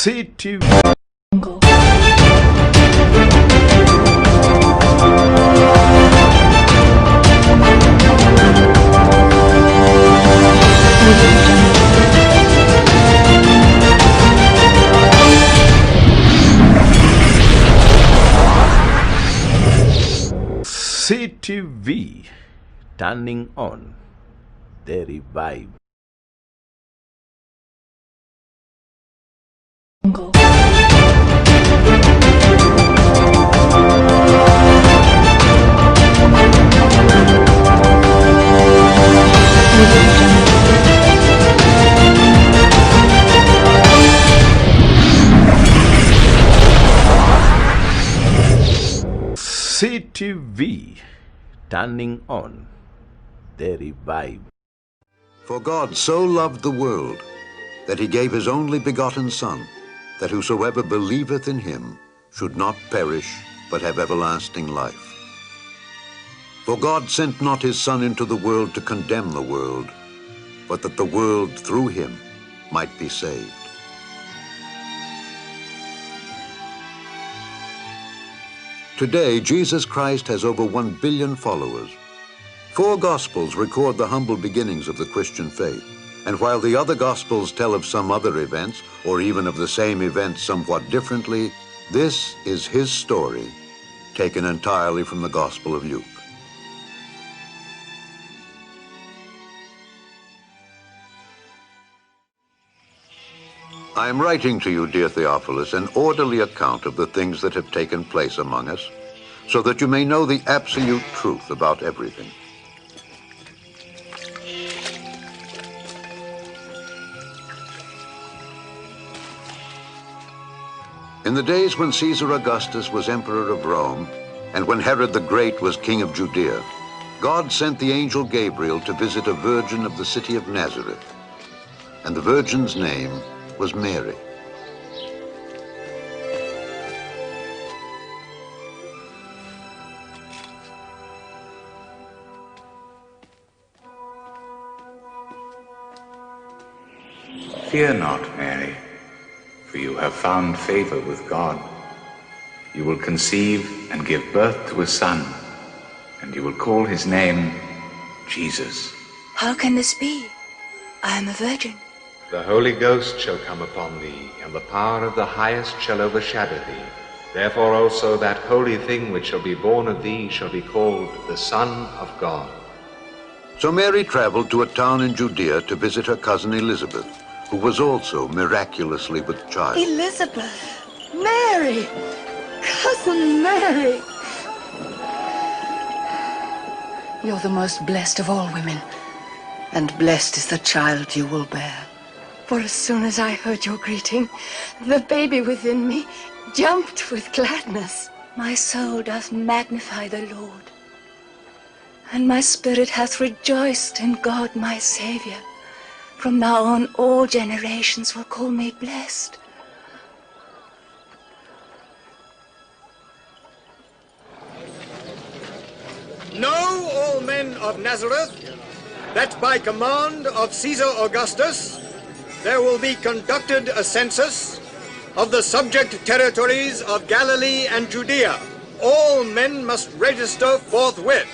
Ctv Ctv turning on the revive. Ctv turning on the revive. For God so loved the world that he gave his only begotten Son, that whosoever believeth in him should not perish, but have everlasting life. For God sent not his Son into the world to condemn the world, but that the world through him might be saved. Today, Jesus Christ has over 1 billion followers. 4 Gospels record the humble beginnings of the Christian faith. And while the other Gospels tell of some other events, or even of the same events somewhat differently, this is his story, taken entirely from the Gospel of Luke. I am writing to you, dear Theophilus, an orderly account of the things that have taken place among us, so that you may know the absolute truth about everything. In the days when Caesar Augustus was emperor of Rome, and when Herod the Great was king of Judea, God sent the angel Gabriel to visit a virgin of the city of Nazareth, and the virgin's name was Mary. Fear not, Mary, for you have found favor with God. You will conceive and give birth to a son, and you will call his name Jesus. How can this be? I am a virgin. The Holy Ghost shall come upon thee, and the power of the Highest shall overshadow thee. Therefore also that holy thing which shall be born of thee shall be called the Son of God. So Mary traveled to a town in Judea to visit her cousin Elizabeth, who was also miraculously with child. Elizabeth, Mary, cousin Mary. You're the most blessed of all women, and blessed is the child you will bear. For as soon as I heard your greeting, the baby within me jumped with gladness. My soul doth magnify the Lord, and my spirit hath rejoiced in God my Saviour. From now on all generations will call me blessed. Know, all men of Nazareth, that by command of Caesar Augustus, there will be conducted a census of the subject territories of Galilee and Judea. All men must register forthwith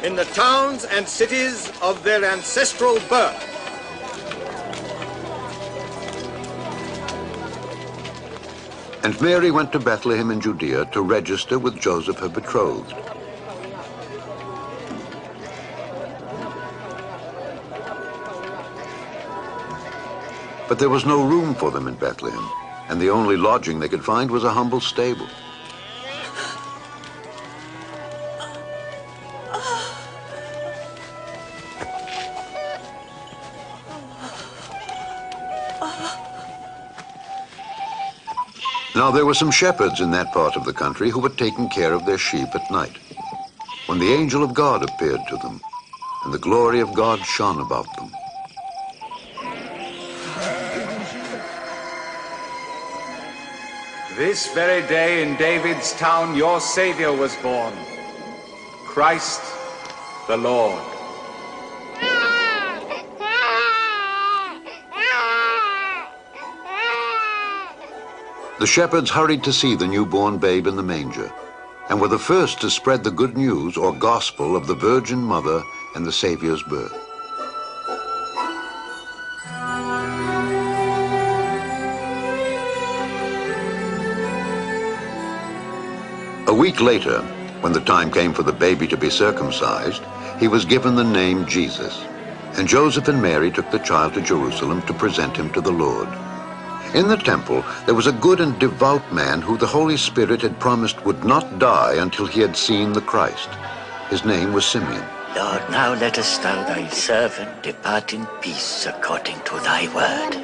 in the towns and cities of their ancestral birth. And Mary went to Bethlehem in Judea to register with Joseph, her betrothed. But there was no room for them in Bethlehem, and the only lodging they could find was a humble stable. Now there were some shepherds in that part of the country who were taking care of their sheep at night, when the angel of God appeared to them, and the glory of God shone about them. This very day in David's town your Savior was born, Christ the Lord. The shepherds hurried to see the newborn babe in the manger and were the first to spread the good news or gospel of the Virgin Mother and the Savior's birth. A week later, when the time came for the baby to be circumcised, he was given the name Jesus. And Joseph and Mary took the child to Jerusalem to present him to the Lord. In the temple, there was a good and devout man who the Holy Spirit had promised would not die until he had seen the Christ. His name was Simeon. Lord, now lettest thou thy servant depart in peace according to thy word.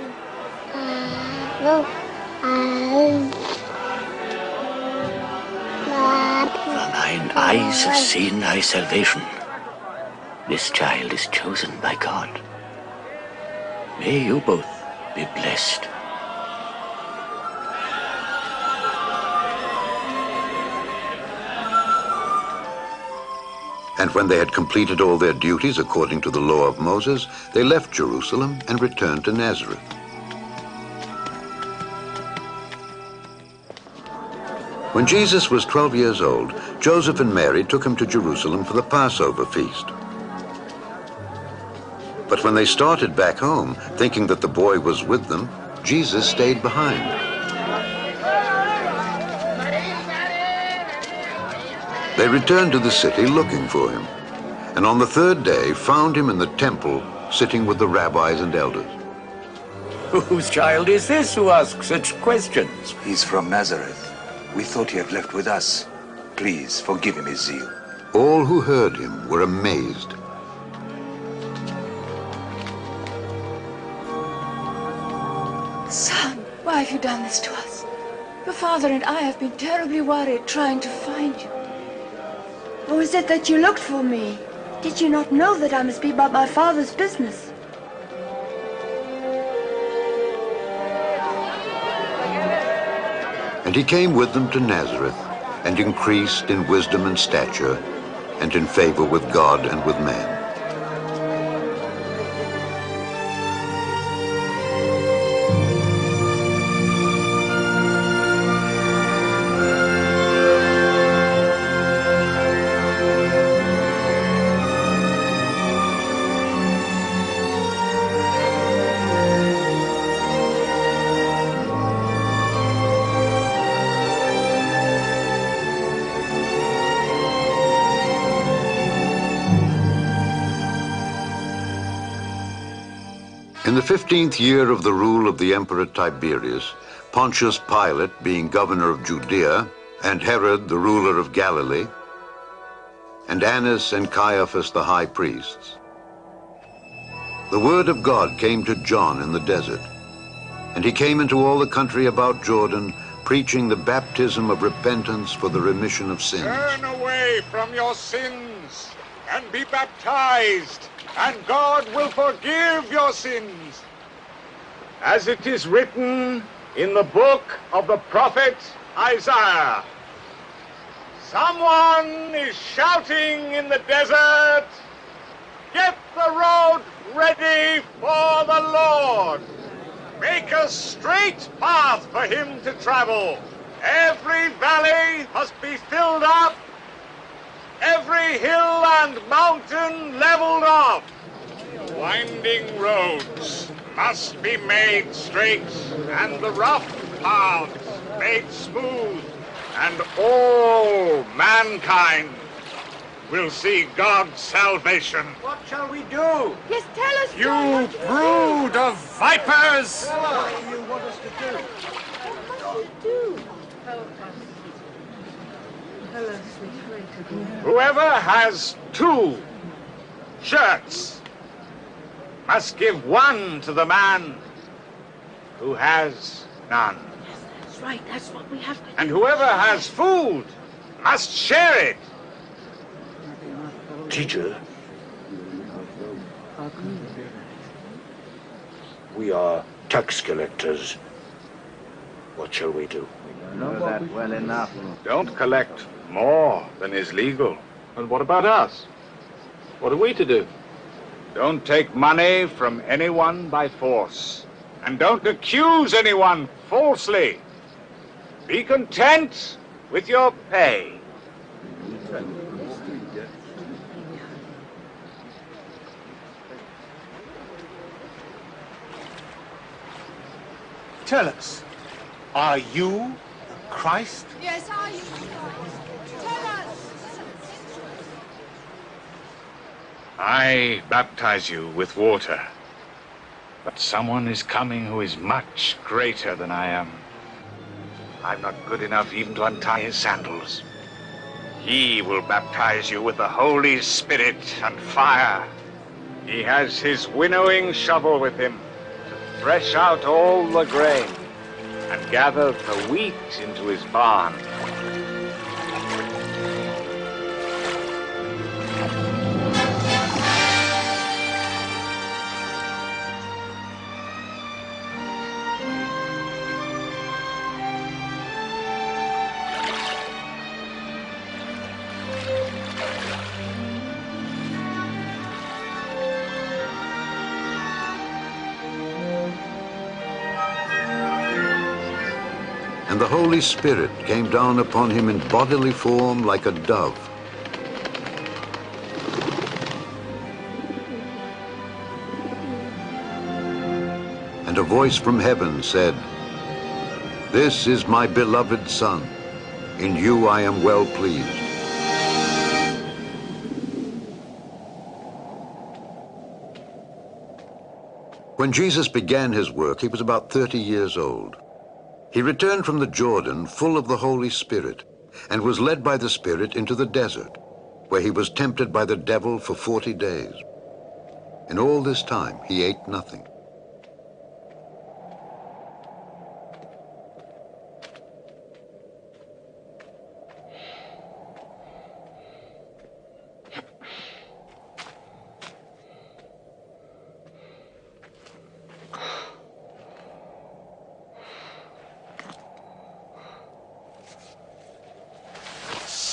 For mine eyes have seen thy salvation. This child is chosen by God. May you both be blessed. And when they had completed all their duties according to the law of Moses, they left Jerusalem and returned to Nazareth. When Jesus was 12 years old, Joseph and Mary took him to Jerusalem for the Passover feast. But when they started back home, thinking that the boy was with them, Jesus stayed behind. They returned to the city looking for him, and on the third day found him in the temple sitting with the rabbis and elders. Whose child is this who asks such questions? He's from Nazareth. We thought he had left with us. Please forgive him his zeal. All who heard him were amazed. Son, why have you done this to us? Your father and I have been terribly worried trying to find you. Or is it that you looked for me? Did you not know that I must be about my father's business? And he came with them to Nazareth, and increased in wisdom and stature, and in favor with God and with man. In the 15th year of the rule of the Emperor Tiberius, Pontius Pilate being governor of Judea, and Herod the ruler of Galilee, and Annas and Caiaphas the high priests, the word of God came to John in the desert, and he came into all the country about Jordan, preaching the baptism of repentance for the remission of sins. Turn away from your sins and be baptized, and God will forgive your sins. As it is written in the book of the prophet Isaiah, someone is shouting in the desert, get the road ready for the Lord. Make a straight path for him to travel. Every valley must be filled up, every hill and mountain leveled off. Winding roads must be made straight, and the rough paths made smooth, and all mankind will see God's salvation. What shall we do? Yes, tell us. You brood of vipers! What do you want us to do? What do you do? Whoever has 2 shirts must give 1 to the man who has none. Yes, that's right. That's what we have to do. And whoever has food must share it. Teacher, we are tax collectors. What shall we do? Know that well enough. Don't collect more than is legal. And what about us? What are we to do? Don't take money from anyone by force. And don't accuse anyone falsely. Be content with your pay. Tell us, are you the Christ? Yes, are you the Christ? Tell us. I baptize you with water, but someone is coming who is much greater than I am. I'm not good enough even to untie his sandals. He will baptize you with the Holy Spirit and fire. He has his winnowing shovel with him to thresh out all the grain and gather the wheat into his barn. And the Holy Spirit came down upon him in bodily form like a dove. And a voice from heaven said, "This is my beloved Son. In you I am well pleased." When Jesus began his work, he was about 30 years old. He returned from the Jordan full of the Holy Spirit and was led by the Spirit into the desert, where he was tempted by the devil for 40 days. In all this time, he ate nothing.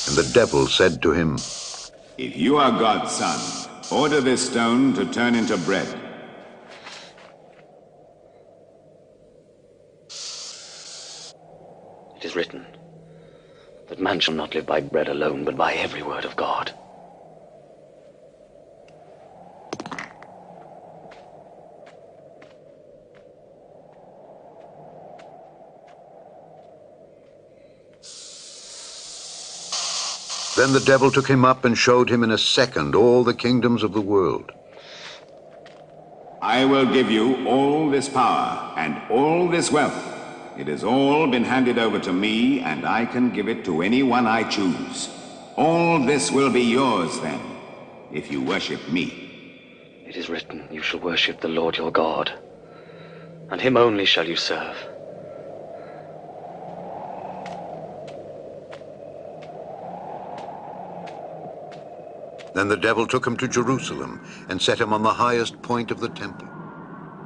And the devil said to him, "If you are God's son, order this stone to turn into bread." It is written that man shall not live by bread alone, but by every word of God. Then the devil took him up and showed him in a second all the kingdoms of the world. "I will give you all this power and all this wealth. It has all been handed over to me, and I can give it to anyone I choose. All this will be yours then, if you worship me." It is written, "You shall worship the Lord your God, and him only shall you serve." Then the devil took him to Jerusalem and set him on the highest point of the temple.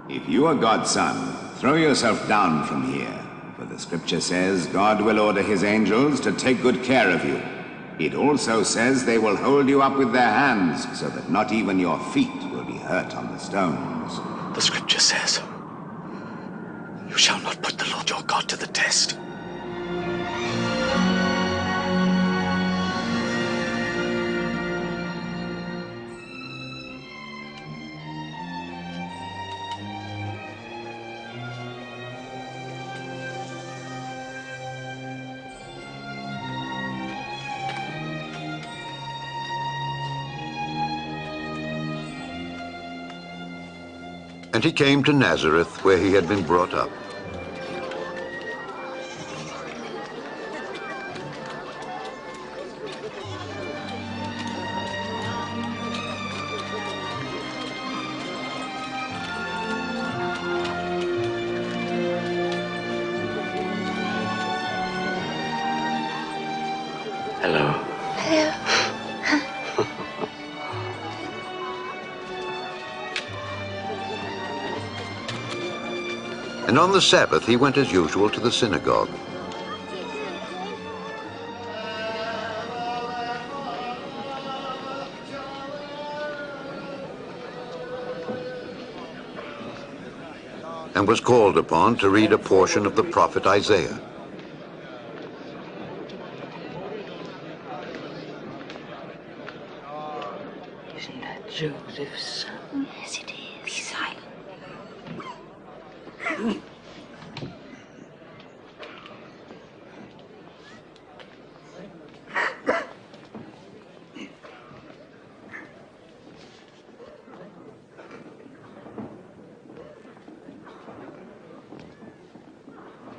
"If you are God's son, throw yourself down from here, for the scripture says God will order his angels to take good care of you. It also says they will hold you up with their hands, so that not even your feet will be hurt on the stones." The scripture says, "You shall not put the Lord your God to the test." And he came to Nazareth, where he had been brought up. Hello. Hello. And on the Sabbath he went as usual to the synagogue. And was called upon to read a portion of the prophet Isaiah. Joseph's son? Yes, it is. Be silent.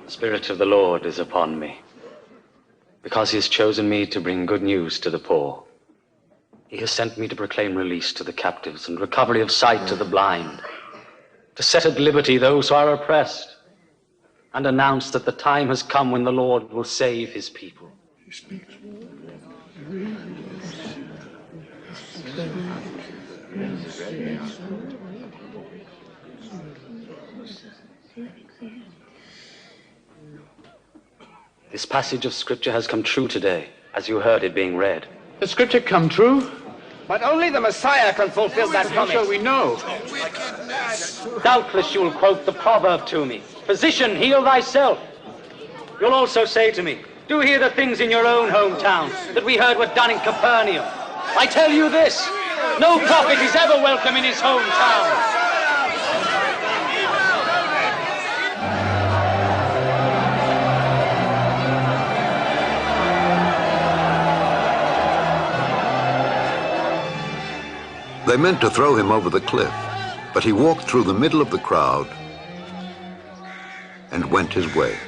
The Spirit of the Lord is upon me, because he has chosen me to bring good news to the poor. He has sent me to proclaim release to the captives and recovery of sight to the blind, to set at liberty those who are oppressed, and announce that the time has come when the Lord will save his people. This passage of Scripture has come true today, as you heard it being read. The Scripture come true? But only the Messiah can fulfill that promise. How shall we know? Doubtless you'll quote the proverb to me, "Physician, heal thyself." You'll also say to me, "Do hear the things in your own hometown that we heard were done in Capernaum." I tell you this, no prophet is ever welcome in his hometown. They meant to throw him over the cliff, but he walked through the middle of the crowd and went his way.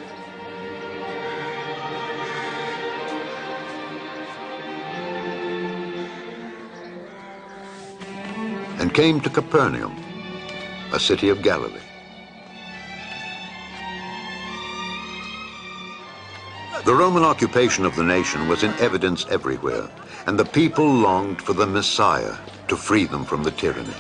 And came to Capernaum, a city of Galilee. The Roman occupation of the nation was in evidence everywhere, and the people longed for the Messiah to free them from the tyranny.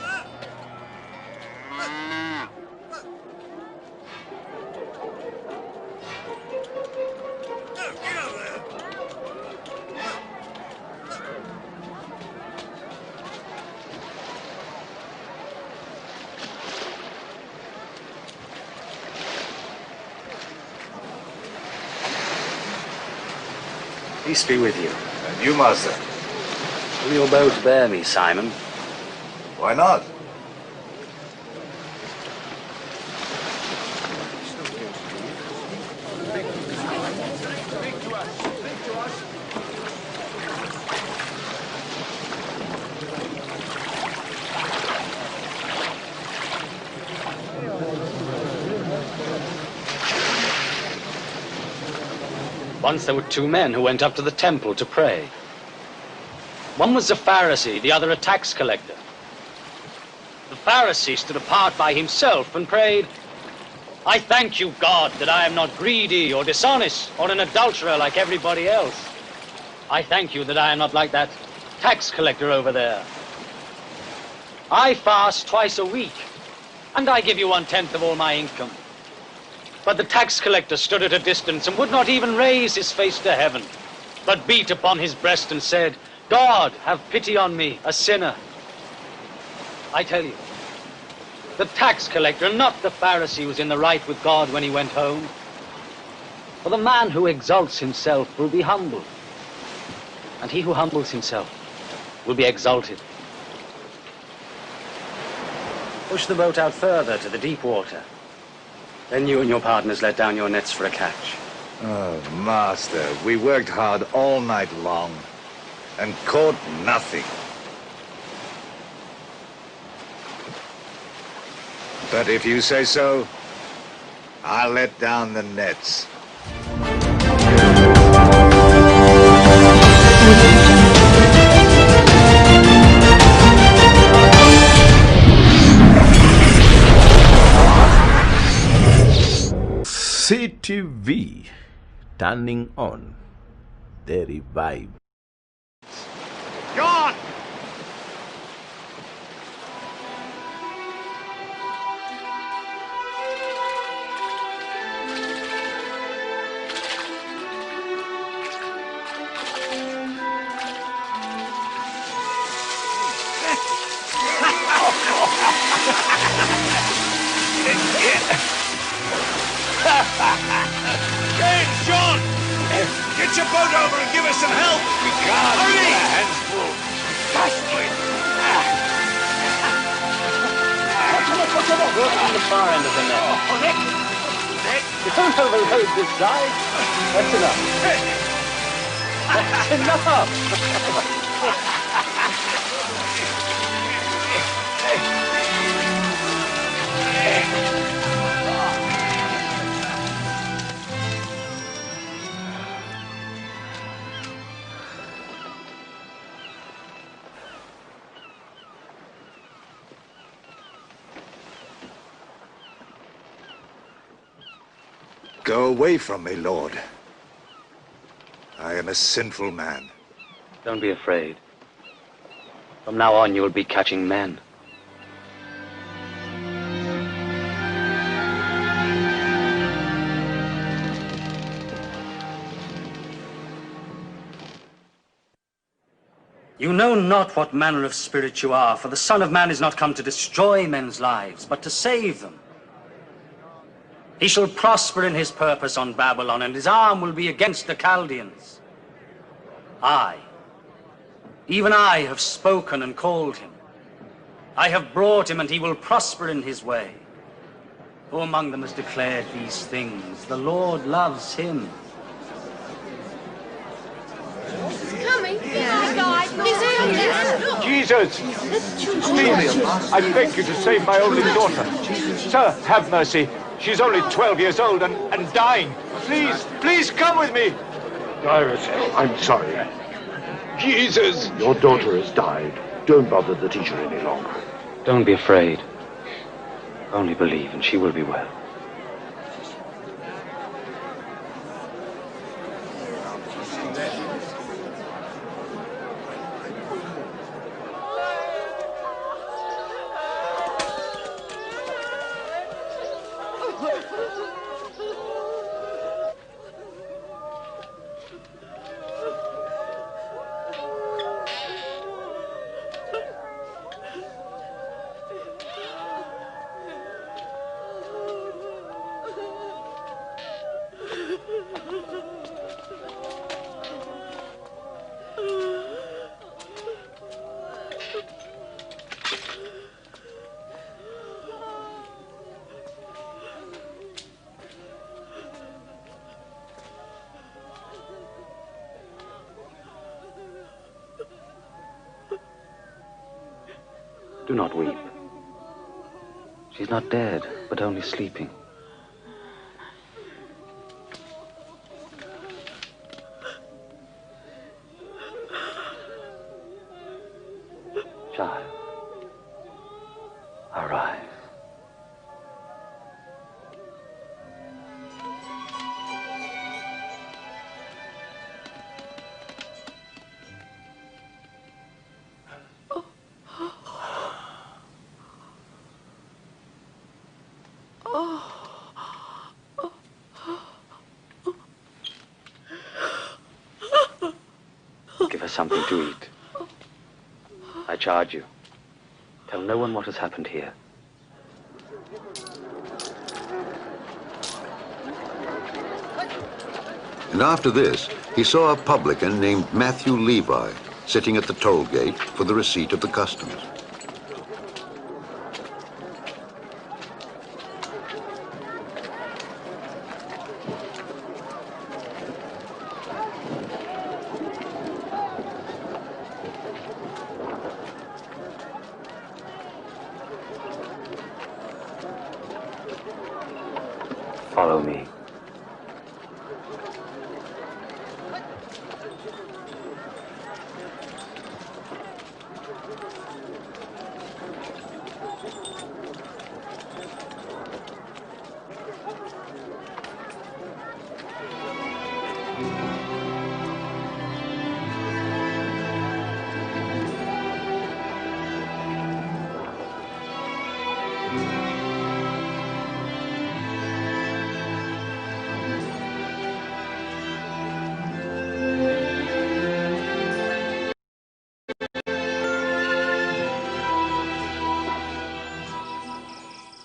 Peace be with you. And you, Master? Will your boat bear me, Simon? Why not? Once there were two men who went up to the temple to pray. One was a Pharisee, the other a tax collector. The Pharisee stood apart by himself and prayed, "I thank you, God, that I am not greedy or dishonest or an adulterer like everybody else. I thank you that I am not like that tax collector over there. I fast twice a week, and I give you 1/10 of all my income." But the tax collector stood at a distance and would not even raise his face to heaven, but beat upon his breast and said, "God, have pity on me, a sinner." I tell you, the tax collector, not the Pharisee, was in the right with God when he went home. For the man who exalts himself will be humbled, and he who humbles himself will be exalted. Push the boat out further to the deep water. Then you and your partners let down your nets for a catch. Oh, Master, we worked hard all night long and caught nothing. But if you say so, I'll let down the nets. Ctv, turning on the revive. Gone! Hey, John! Get your boat over and give us some help! We can't! Hurry! Hands full. Fast, Work from the far end of the net. You don't overload this side. That's enough. That's enough. Go away from me, Lord. I am a sinful man. Don't be afraid. From now on, you'll be catching men. You know not what manner of spirit you are, for the Son of Man is not come to destroy men's lives, but to save them. He shall prosper in his purpose on Babylon, and his arm will be against the Chaldeans. I, even I, have spoken and called him. I have brought him, and he will prosper in his way. Who among them has declared these things? The Lord loves him. Coming. Jesus! Please, I beg you to save my only daughter. Sir, have mercy. She's only 12 years old and dying. Please, please come with me. Cyrus, I'm sorry. Jesus! Your daughter has died. Don't bother the teacher any longer. Don't be afraid. Only believe, and she will be well. Do not weep. She's not dead, but only sleeping. Child, arise. Give her something to eat. I charge you. Tell no one what has happened here. And after this, he saw a publican named Matthew Levi sitting at the toll gate for the receipt of the customs. Follow me.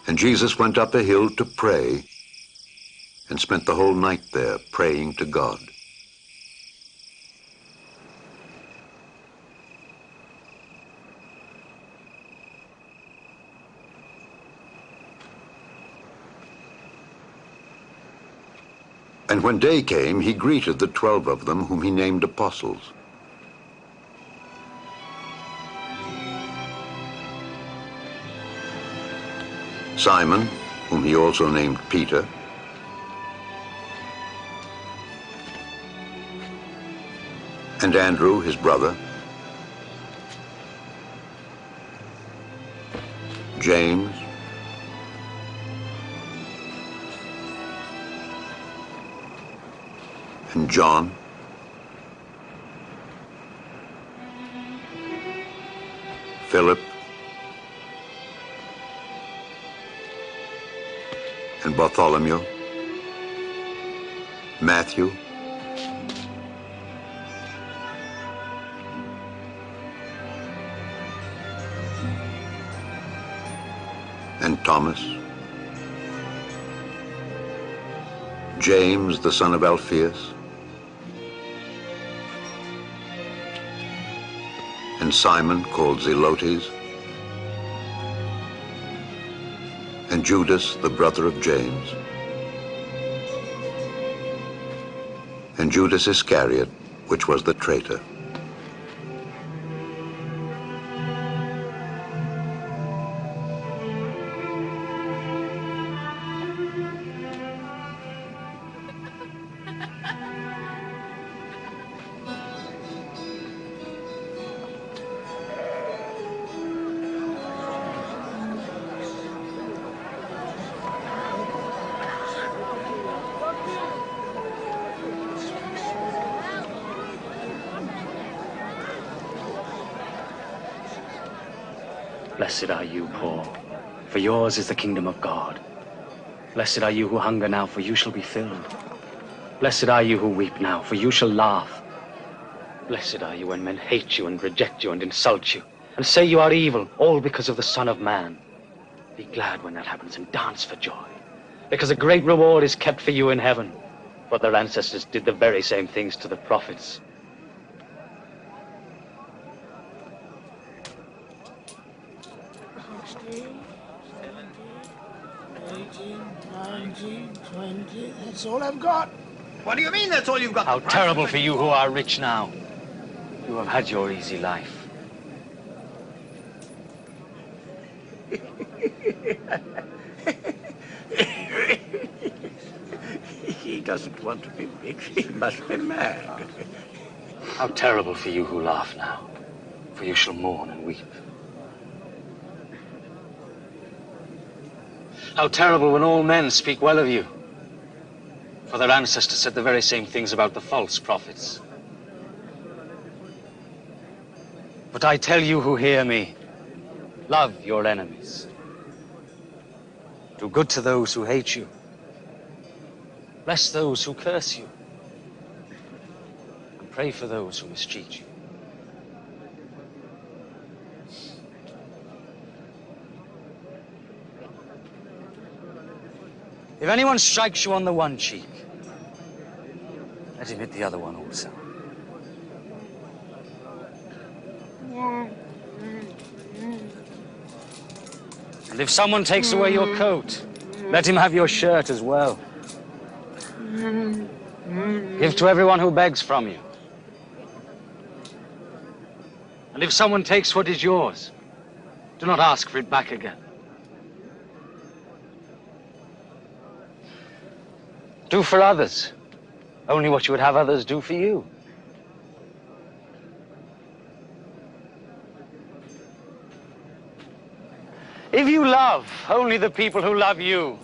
And Jesus went up a hill to pray and spent the whole night there praying to God. And when day came, he greeted the 12 of them, whom he named apostles. Simon, whom he also named Peter, and Andrew, his brother, James, and John, Philip, and Bartholomew, Matthew, and Thomas, James, the son of Alphaeus, and Simon, called Zelotes, and Judas, the brother of James, and Judas Iscariot, which was the traitor. Blessed are you, poor, for yours is the kingdom of God. Blessed are you who hunger now, for you shall be filled. Blessed are you who weep now, for you shall laugh. Blessed are you when men hate you and reject you and insult you and say you are evil, all because of the Son of Man. Be glad when that happens and dance for joy, because a great reward is kept for you in heaven, for their ancestors did the very same things to the prophets. That's all I've got. What do you mean that's all you've got? How terrible for you who are rich now. You have had your easy life. He doesn't want to be rich. He must be mad. How terrible for you who laugh now, for you shall mourn and weep. How terrible when all men speak well of you, for their ancestors said the very same things about the false prophets. But I tell you who hear me, love your enemies. Do good to those who hate you. Bless those who curse you. And pray for those who mistreat you. If anyone strikes you on the one cheek, let him hit the other one also. And if someone takes away your coat, let him have your shirt as well. Give to everyone who begs from you. And if someone takes what is yours, do not ask for it back again. Do for others only what you would have others do for you. If you love only the people who love you,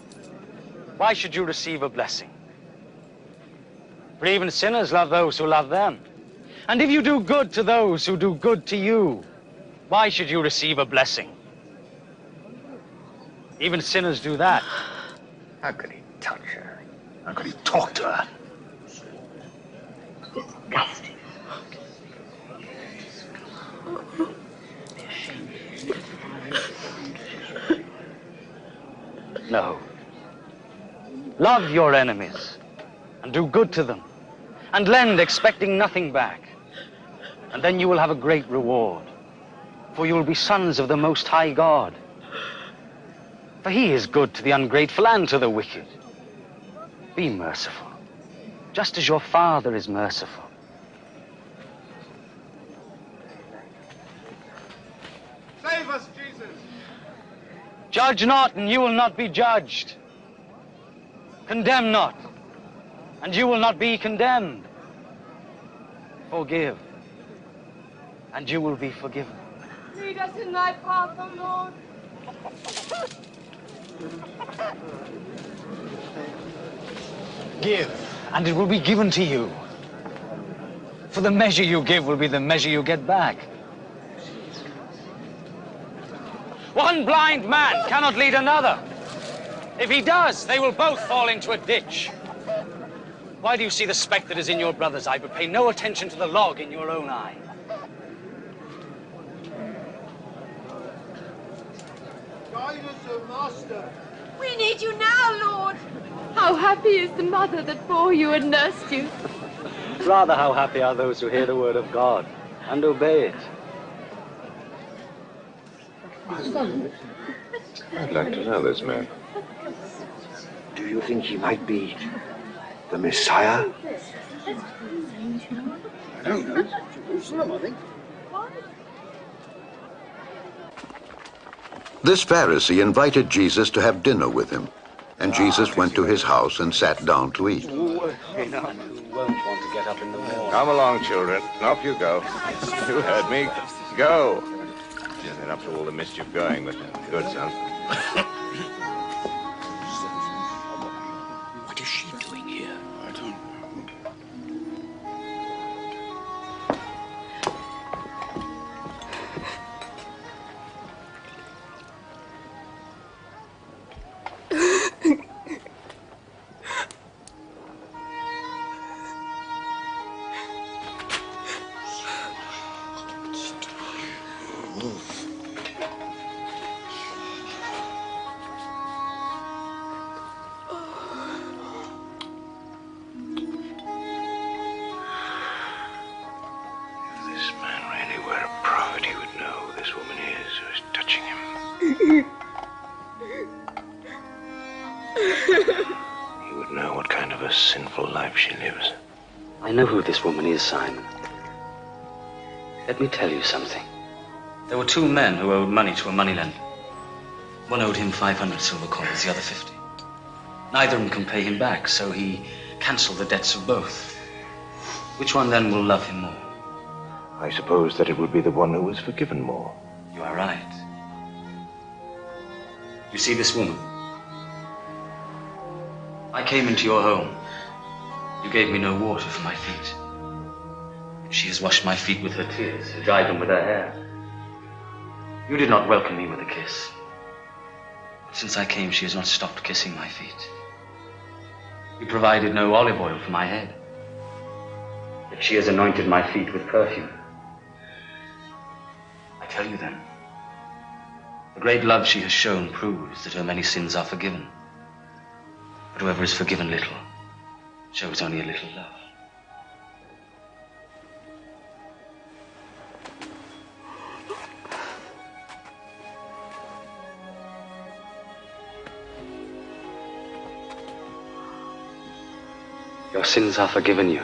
why should you receive a blessing? For even sinners love those who love them. And if you do good to those who do good to you, why should you receive a blessing? Even sinners do that. How could he touch her? How could he talk to her? Disgusting. No. Love your enemies and do good to them and lend expecting nothing back. And then you will have a great reward, for you will be sons of the Most High God. For he is good to the ungrateful and to the wicked. Be merciful, just as your Father is merciful. Save us, Jesus! Judge not, and you will not be judged. Condemn not, and you will not be condemned. Forgive, and you will be forgiven. Lead us in thy path, O Lord. Give, and it will be given to you. For the measure you give will be the measure you get back. One blind man cannot lead another. If he does, they will both fall into a ditch. Why do you see the speck that is in your brother's eye, but pay no attention to the log in your own eye? Guide us, O Master. We need you now, Lord. How happy is the mother that bore you and nursed you. Rather, how happy are those who hear the word of God and obey it. I'd like to know this man. Do you think he might be the Messiah? I don't know. Jerusalem, I think. This Pharisee invited Jesus to have dinner with him, and Jesus went to his house and sat down to eat. Who won't want to get up in the morning? Come along, children. Off you go. You heard me. Go. Isn't up to all the mischief going, but good, son. What is she doing here? I don't know. This man really were a prophet, he would know who this woman is who is touching him. He would know what kind of a sinful life she lives. I know who this woman is, Simon. Let me tell you something. There were two men who owed money to a moneylender. One owed him 500 silver coins, the other 50. Neither of them can pay him back, so he cancelled the debts of both. Which one then will love him more? I suppose that it would be the one who was forgiven more. You are right. You see this woman? I came into your home. You gave me no water for my feet. She has washed my feet with her tears, and dried them with her hair. You did not welcome me with a kiss. But since I came, she has not stopped kissing my feet. You provided no olive oil for my head. Yet she has anointed my feet with perfume. I tell you then, the great love she has shown proves that her many sins are forgiven. But whoever is forgiven little shows only a little love. Your sins are forgiven you.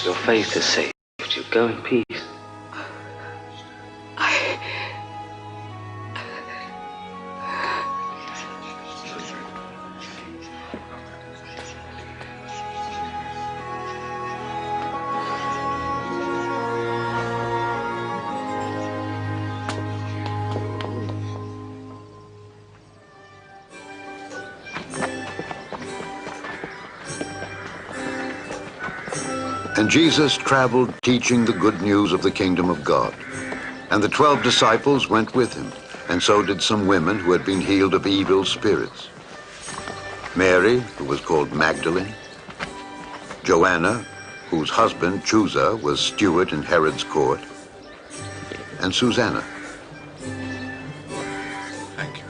Your faith has saved you. Go in peace. And Jesus traveled teaching the good news of the kingdom of God. And the 12 disciples went with him, and so did some women who had been healed of evil spirits. Mary, who was called Magdalene, Joanna, whose husband Chuza was steward in Herod's court, and Susanna. Thank you.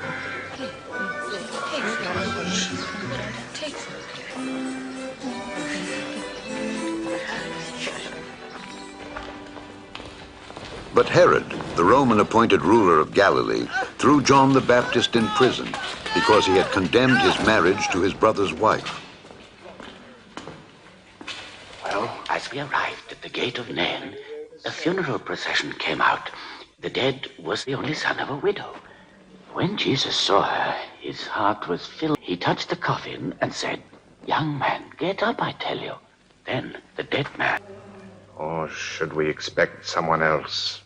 But Herod, the Roman-appointed ruler of Galilee, threw John the Baptist in prison because he had condemned his marriage to his brother's wife. Well, as we arrived at the gate of Nain, a funeral procession came out. The dead was the only son of a widow. When Jesus saw her, his heart was filled. He touched the coffin and said, "Young man, get up, I tell you." Then the dead man... Or should we expect someone else?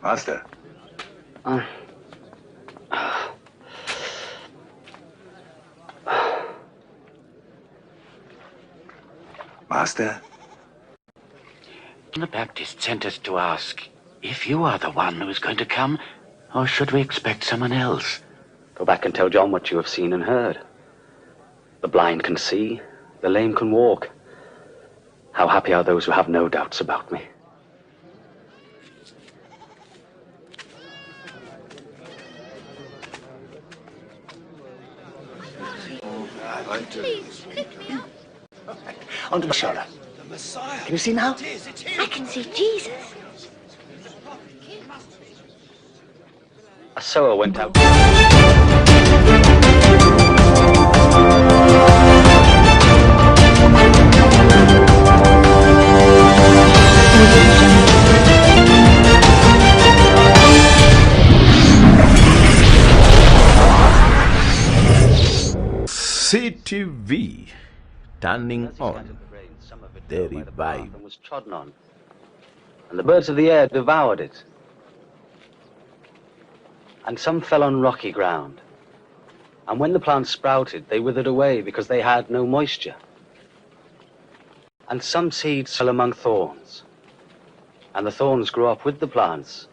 Master. Master? John the Baptist sent us to ask if you are the one who is going to come, or should we expect someone else? Go back and tell John what you have seen and heard. The blind can see, the lame can walk. How happy are those who have no doubts about me. Onto my shoulder. Can you see now? I can see Jesus. A sower went out. Ctv, turning on the revive. And was trodden on, and the birds of the air devoured it. And some fell on rocky ground, and when the plants sprouted, they withered away because they had no moisture. And some seeds fell among thorns, and the thorns grew up with the plants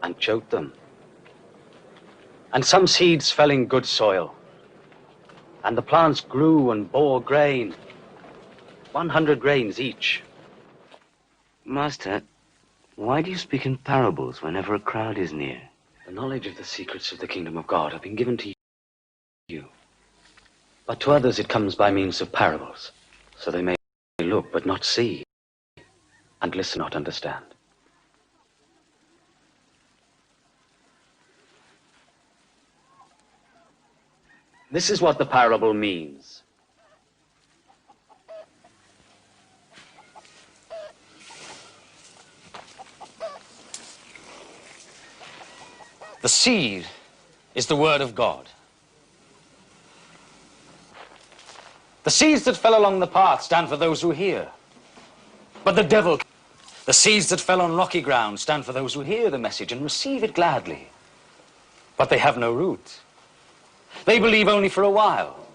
and choked them. And some seeds fell in good soil, and the plants grew and bore grain, 100 grains each. Master, why do you speak in parables whenever a crowd is near? The knowledge of the secrets of the kingdom of God have been given to you. But to others it comes by means of parables, so they may look but not see, and listen not understand. This is what the parable means. The seed is the word of God. The seeds that fell along the path stand for those who hear. But the devil... The seeds that fell on rocky ground stand for those who hear the message and receive it gladly. But they have no root. They believe only for a while.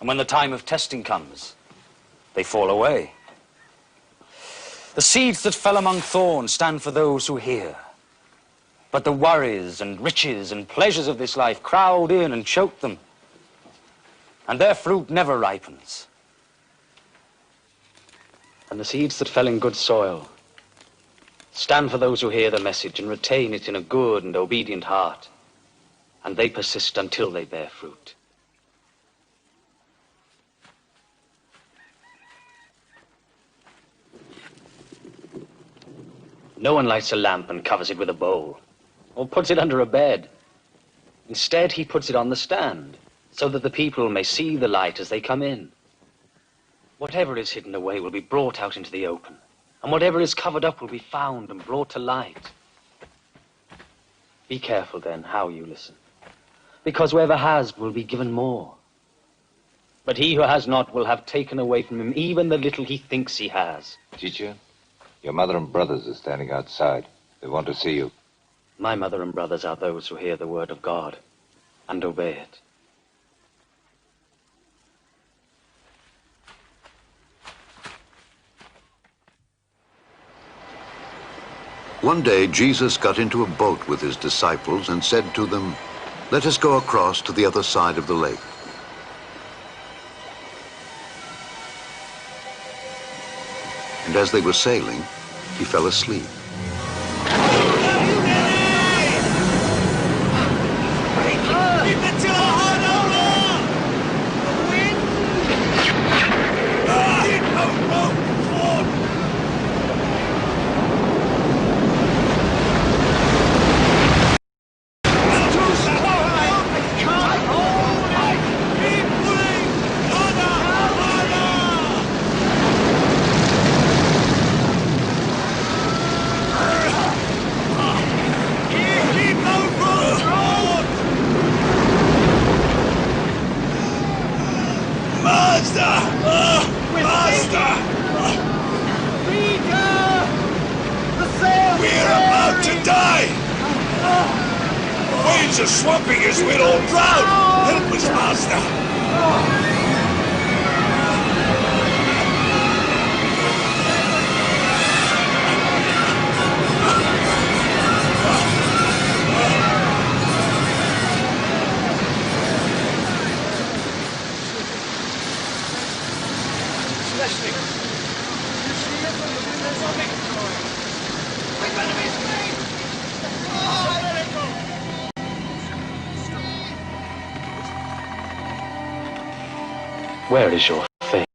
And when the time of testing comes, they fall away. The seeds that fell among thorns stand for those who hear. But the worries and riches and pleasures of this life crowd in and choke them. And their fruit never ripens. And the seeds that fell in good soil stand for those who hear the message and retain it in a good and obedient heart. And they persist until they bear fruit. No one lights a lamp and covers it with a bowl, or puts it under a bed. Instead, he puts it on the stand, so that the people may see the light as they come in. Whatever is hidden away will be brought out into the open, and whatever is covered up will be found and brought to light. Be careful, then, how you listen, because whoever has will be given more. But he who has not will have taken away from him even the little he thinks he has. Teacher, your mother and brothers are standing outside. They want to see you. My mother and brothers are those who hear the word of God and obey it. One day, Jesus got into a boat with his disciples and said to them, "Let us go across to the other side of the lake." and as they were sailing, he fell asleep. Waves are swamping us, we'll all drown! Help us, Master! Where is your faith?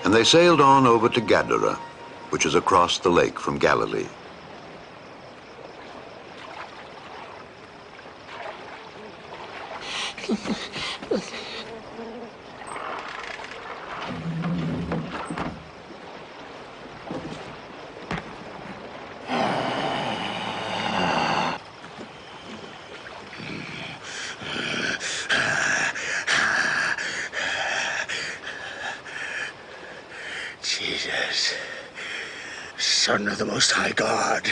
And they sailed on over to Gadara, which is across the lake from Galilee. Jesus, Son of the Most High God,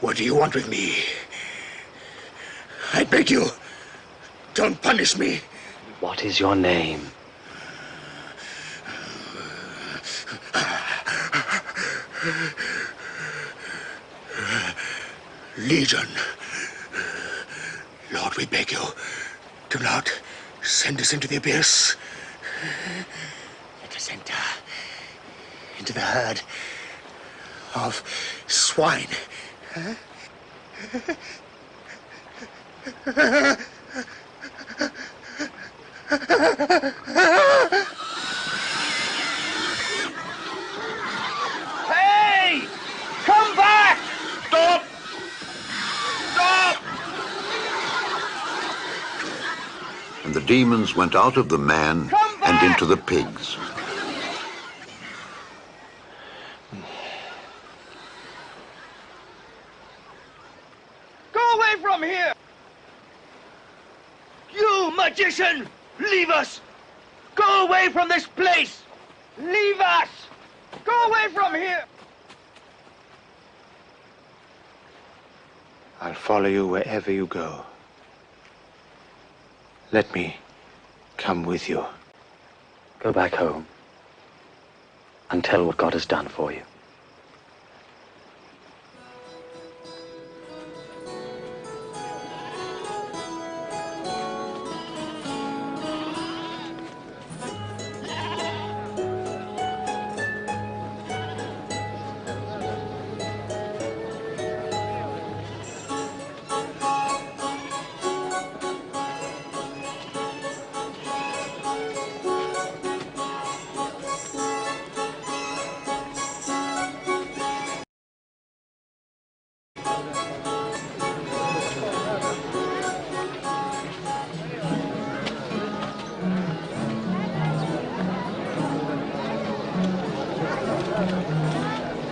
what do you want with me? I beg you, don't punish me. What is your name? Legion. Lord, we beg you, do not send us into the abyss. Let us enter into the herd of swine. Hey! Come back! Stop! Stop! And the demons went out of the man and into the pigs. Go away from here! You magician! Leave us! Go away from this place! Leave us! Go away from here! I'll follow you wherever you go. Let me come with you. Go back home and tell what God has done for you.